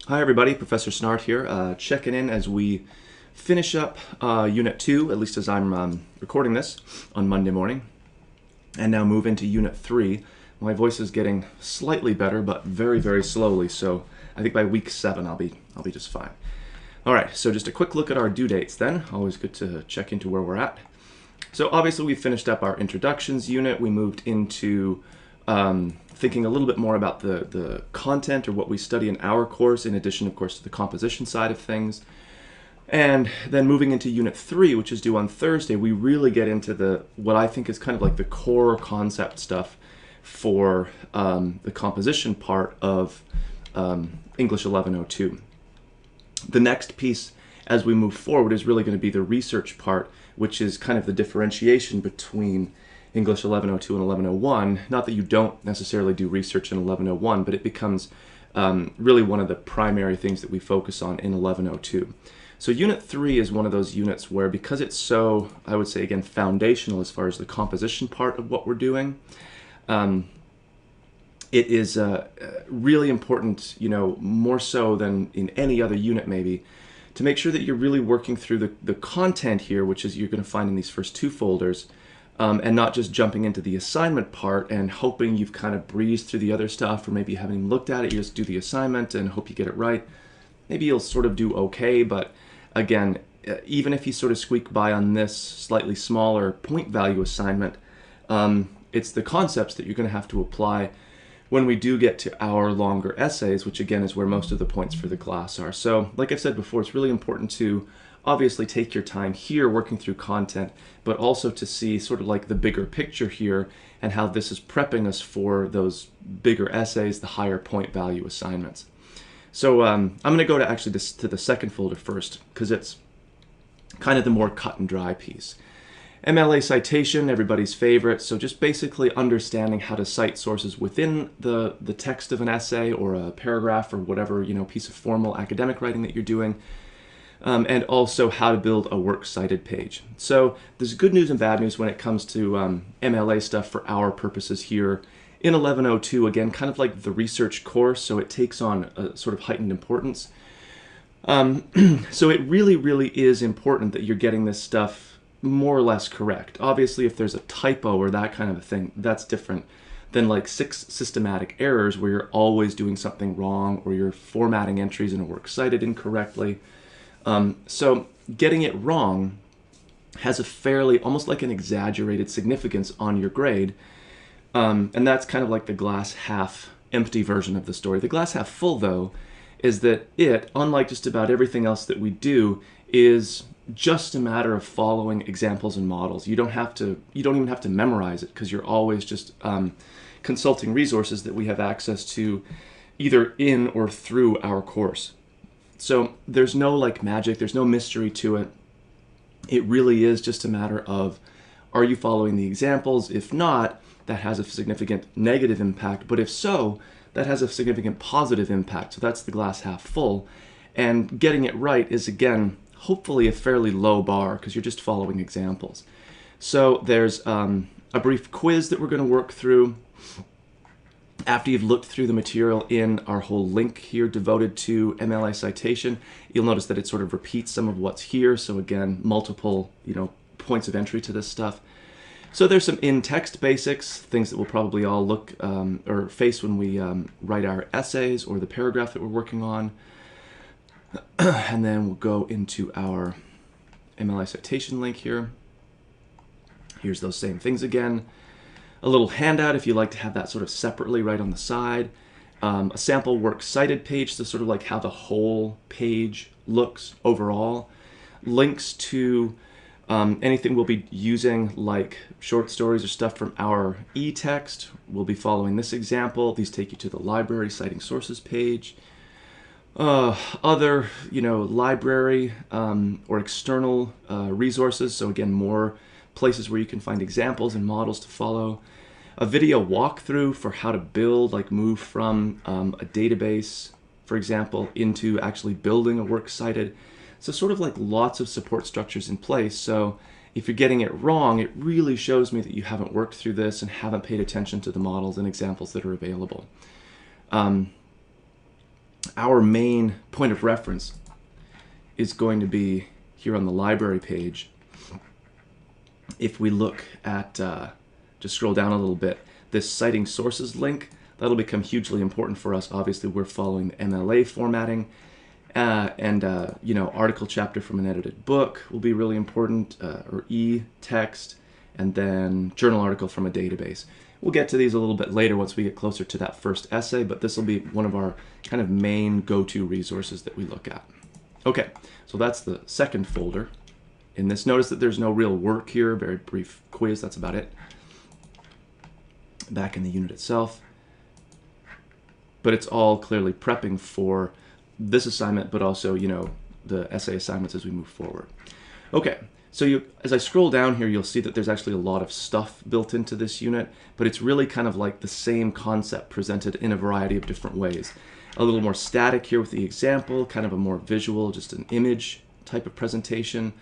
Hi everybody, Professor Snart here, checking in as we finish up Unit 2, at least as I'm recording this on Monday morning, and now move into Unit 3. My voice is getting slightly better, but very, very slowly, so I think by week 7 I'll be just fine. Alright, so just a quick look at our due dates then. Always good to check into where we're at. So obviously we finished up our introductions unit. We moved into thinking a little bit more about the content or what we study in our course, in addition, of course, to the composition side of things. And then moving into Unit 3, which is due on Thursday, we really get into what I think is kind of like the core concept stuff for the composition part of English 1102. The next piece as we move forward is really going to be the research part, which is kind of the differentiation between English 1102 and 1101. Not that you don't necessarily do research in 1101, but it becomes really one of the primary things that we focus on in 1102. So Unit 3 is one of those units where, because it's so, I would say again, foundational as far as the composition part of what we're doing, it is really important, more so than in any other unit maybe, to make sure that you're really working through the content here, which is you're going to find in these first two folders, and not just jumping into the assignment part and hoping you've kind of breezed through the other stuff, or maybe you haven't even looked at it, you just do the assignment and hope you get it right. Maybe you'll sort of do okay, but again, even if you sort of squeak by on this slightly smaller point value assignment, it's the concepts that you're going to have to apply when we do get to our longer essays, which again is where most of the points for the class are. So like I've said before, it's really important to obviously take your time here working through content, but also to see sort of like the bigger picture here and how this is prepping us for those bigger essays, the higher point value assignments. So I'm going to go to actually to the second folder first, because it's kind of the more cut and dry piece. MLA Citation, everybody's favorite, so just basically understanding how to cite sources within the text of an essay or a paragraph or whatever piece of formal academic writing that you're doing, and also how to build a works cited page. So there's good news and bad news when it comes to MLA stuff for our purposes here in 1102, again, kind of like the research course, so it takes on a sort of heightened importance. So it really, really is important that you're getting this stuff more or less correct. Obviously, if there's a typo or that kind of a thing, that's different than like 6 systematic errors where you're always doing something wrong or you're formatting entries in a works cited incorrectly. So getting it wrong has a fairly, almost like an exaggerated significance on your grade. And that's kind of like the glass half empty version of the story. The glass half full, though, is that it, unlike just about everything else that we do, is just a matter of following examples and models. You don't even have to memorize it, because you're always just consulting resources that we have access to either in or through our course. So there's no like magic, there's no mystery to it. It really is just a matter of, are you following the examples? If not, that has a significant negative impact, but if so, that has a significant positive impact. So that's the glass half full. And getting it right is, again, hopefully a fairly low bar, because you're just following examples. So there's a brief quiz that we're going to work through after you've looked through the material in our whole link here devoted to MLA Citation. You'll notice that it sort of repeats some of what's here. So again, multiple points of entry to this stuff. So there's some in-text basics, things that we'll probably all look or face when we write our essays or the paragraph that we're working on. And then we'll go into our MLA Citation link here. Here's those same things again. A little handout if you like to have that sort of separately right on the side. A sample works cited page, so sort of like how the whole page looks overall. Links to anything we'll be using, like short stories or stuff from our e-text. We'll be following this example. These take you to the library citing sources page. Other, library or external resources. So again, more places where you can find examples and models to follow. A video walkthrough for how to build, like move from a database, for example, into actually building a works cited. So sort of like lots of support structures in place. So if you're getting it wrong, it really shows me that you haven't worked through this and haven't paid attention to the models and examples that are available. our main point of reference is going to be here on the library page. If we look at, just scroll down a little bit, this citing sources link, that'll become hugely important for us. Obviously, we're following the MLA formatting, you know, article chapter from an edited book will be really important, or e-text, and then journal article from a database. We'll get to these a little bit later once we get closer to that first essay, but this will be one of our kind of main go-to resources that we look at. Okay, so that's the second folder. In this, notice that there's no real work here, very brief quiz, that's about it. Back in the unit itself. But it's all clearly prepping for this assignment, but also, you know, the essay assignments as we move forward. Okay, so as I scroll down here, you'll see that there's actually a lot of stuff built into this unit, but it's really kind of like the same concept presented in a variety of different ways. A little more static here with the example, kind of a more visual, just an image type of presentation,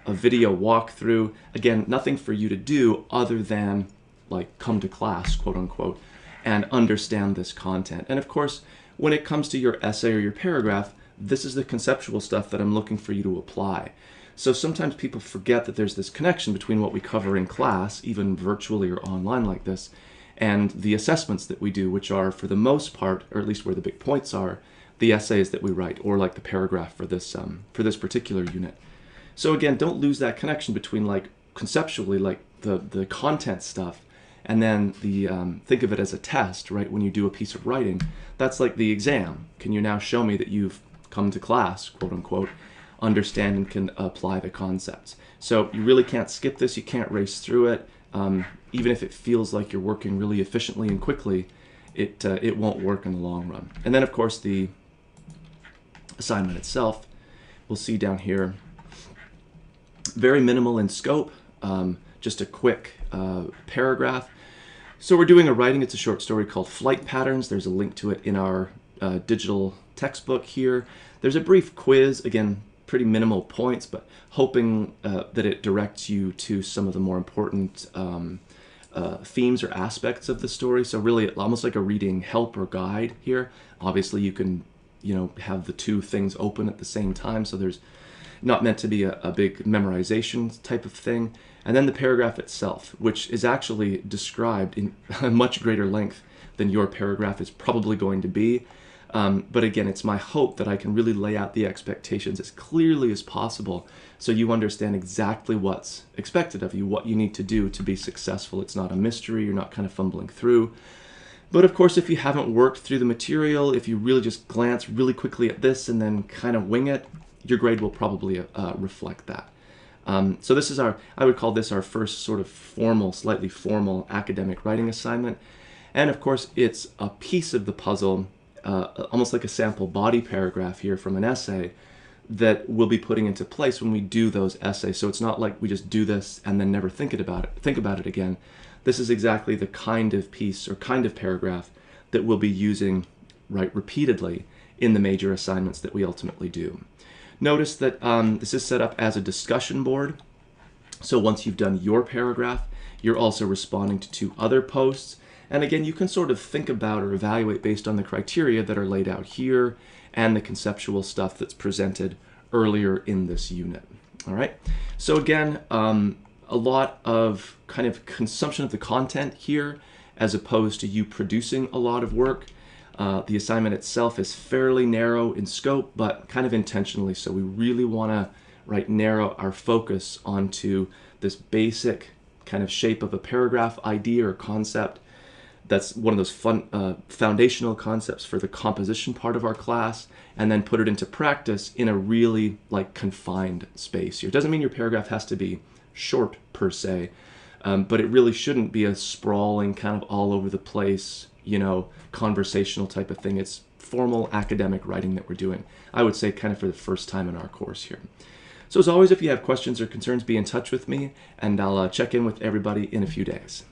a video walkthrough. Again, nothing for you to do other than like come to class, quote unquote, and understand this content. And of course, when it comes to your essay or your paragraph, this is the conceptual stuff that I'm looking for you to apply. So sometimes people forget that there's this connection between what we cover in class, even virtually or online like this, and the assessments that we do, which are, for the most part, or at least where the big points are, the essays that we write, or like the paragraph for this particular unit. So again, don't lose that connection between like conceptually, like the content stuff, and then the think of it as a test, right? When you do a piece of writing, that's like the exam. Can you now show me that you've come to class, quote unquote, understand and can apply the concepts? So you really can't skip this. You can't race through it. Even if it feels like you're working really efficiently and quickly, it won't work in the long run. And then of course the assignment itself, we'll see down here, very minimal in scope, just a quick paragraph. So we're doing a writing, it's a short story called Flight Patterns. There's a link to it in our digital textbook here. There's a brief quiz, again, pretty minimal points, but hoping that it directs you to some of the more important themes or aspects of the story. So really almost like a reading help or guide here. Obviously you can, you know, have the two things open at the same time, so there's not meant to be a big memorization type of thing. And then the paragraph itself, which is actually described in a much greater length than your paragraph is probably going to be. But again, it's my hope that I can really lay out the expectations as clearly as possible so you understand exactly what's expected of you, what you need to do to be successful. It's not a mystery, you're not kind of fumbling through. But of course, if you haven't worked through the material, if you really just glance really quickly at this and then kind of wing it, your grade will probably reflect that. So this is I would call this our first sort of formal, slightly formal academic writing assignment. And of course, it's a piece of the puzzle, almost like a sample body paragraph here from an essay that we'll be putting into place when we do those essays. So it's not like we just do this and then never think about it again. This is exactly the kind of piece or kind of paragraph that we'll be using, right, repeatedly in the major assignments that we ultimately do. Notice that this is set up as a discussion board. So once you've done your paragraph, you're also responding to 2 other posts. And again, you can sort of think about or evaluate based on the criteria that are laid out here and the conceptual stuff that's presented earlier in this unit. All right. So again, a lot of kind of consumption of the content here as opposed to you producing a lot of work. The assignment itself is fairly narrow in scope, but kind of intentionally so. We really want to narrow our focus onto this basic kind of shape of a paragraph idea or concept. That's one of those foundational concepts for the composition part of our class, and then put it into practice in a really confined space here. It doesn't mean your paragraph has to be short per se, but it really shouldn't be a sprawling kind of all over the place, conversational type of thing. It's formal academic writing that we're doing, I would say, kind of for the first time in our course here. So as always, if you have questions or concerns, be in touch with me, and I'll check in with everybody in a few days.